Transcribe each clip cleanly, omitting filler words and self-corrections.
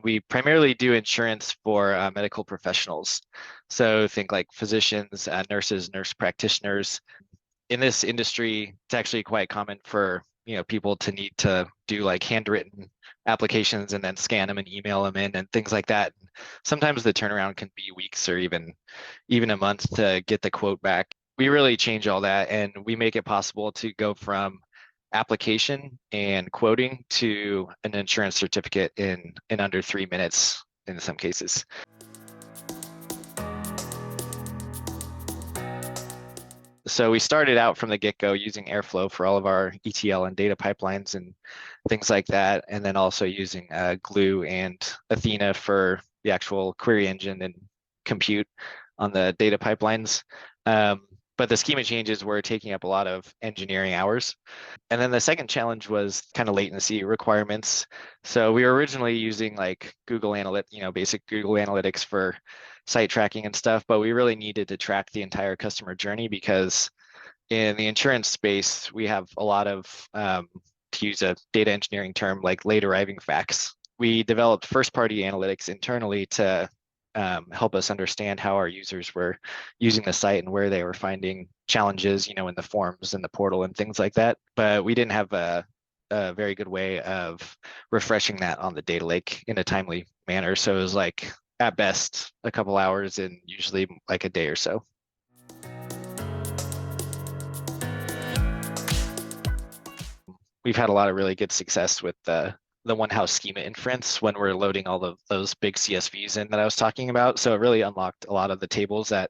We primarily do insurance for medical professionals. So think like physicians, nurses, nurse practitioners. In this industry, it's actually quite common for, people to need to do like handwritten applications and then scan them and email them in and things like that. Sometimes the turnaround can be weeks or even a month to get the quote back. We really change all that and we make it possible to go from application and quoting to an insurance certificate in under 3 minutes in some cases. So we started out from the get-go using Airflow for all of our ETL and data pipelines and things like that, and then also using Glue and Athena for the actual query engine and compute on the data pipelines. But the schema changes were taking up a lot of engineering hours. And then the second challenge was kind of latency requirements. So we were originally using like basic Google Analytics for site tracking and stuff, but we really needed to track the entire customer journey because in the insurance space, we have a lot of, to use a data engineering term, like late arriving facts. We developed first-party analytics internally to help us understand how our users were using the site and where they were finding challenges, in the forms and the portal and things like that. But we didn't have a very good way of refreshing that on the data lake in a timely manner. So it was like at best a couple hours and usually like a day or so. We've had a lot of really good success with the Onehouse schema inference when we're loading all of those big CSVs in that I was talking about. So it really unlocked a lot of the tables that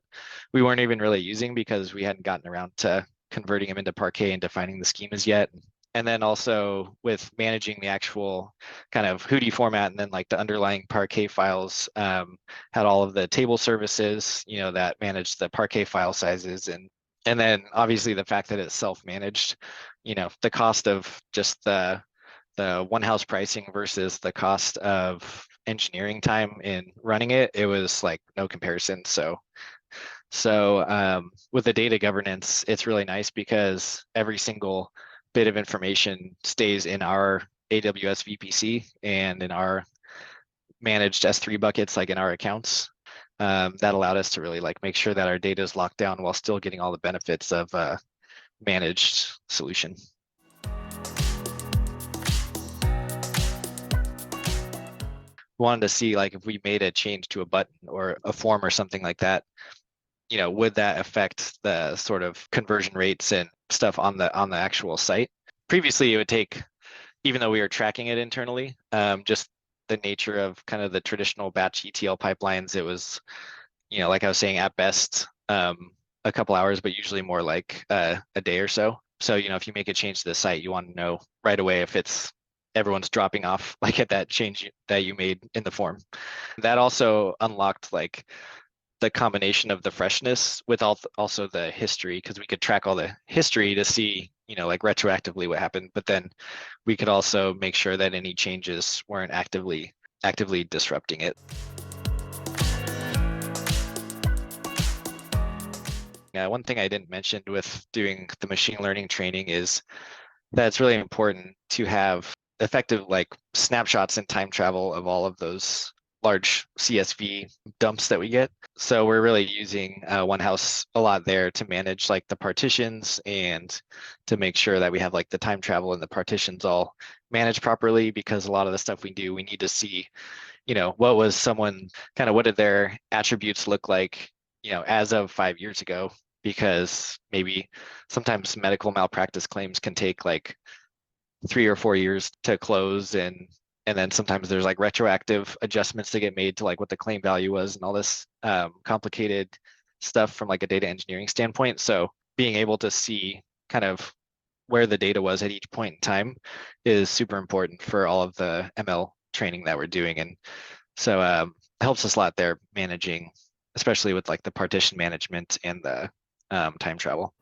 we weren't even really using because we hadn't gotten around to converting them into Parquet and defining the schemas yet. And then also with managing the actual kind of Hootie format and then like the underlying Parquet files, had all of the table services, that managed the Parquet file sizes and then obviously the fact that it's self-managed, the cost of just the Onehouse pricing versus the cost of engineering time in running it, it was like no comparison. So with the data governance, it's really nice because every single bit of information stays in our AWS VPC and in our managed S3 buckets, like in our accounts. That allowed us to really like make sure that our data is locked down while still getting all the benefits of a managed solution. Wanted to see like if we made a change to a button or a form or something like that, would that affect the sort of conversion rates and stuff on the actual site? Previously, it would take, even though we were tracking it internally, just the nature of kind of the traditional batch ETL pipelines, it was, like I was saying, at best, a couple hours, but usually more like a day or so. So, if you make a change to the site, you want to know right away if everyone's dropping off like at that change that you made in the form. That also unlocked like the combination of the freshness with also the history because we could track all the history to see, like retroactively what happened, but then we could also make sure that any changes weren't actively disrupting it. One thing I didn't mention with doing the machine learning training is that it's really important to have effective like snapshots and time travel of all of those large CSV dumps that we get. So we're really using Onehouse a lot there to manage like the partitions and to make sure that we have like the time travel and the partitions all managed properly because a lot of the stuff we do, we need to see, what was someone kind of what did their attributes look like, as of 5 years ago, because maybe sometimes medical malpractice claims can take like 3 or 4 years to close and then sometimes there's like retroactive adjustments to get made to like what the claim value was and all this complicated stuff from like a data engineering standpoint. So being able to see kind of where the data was at each point in time is super important for all of the ML training that we're doing. And so it helps us a lot there managing, especially with like the partition management and the time travel.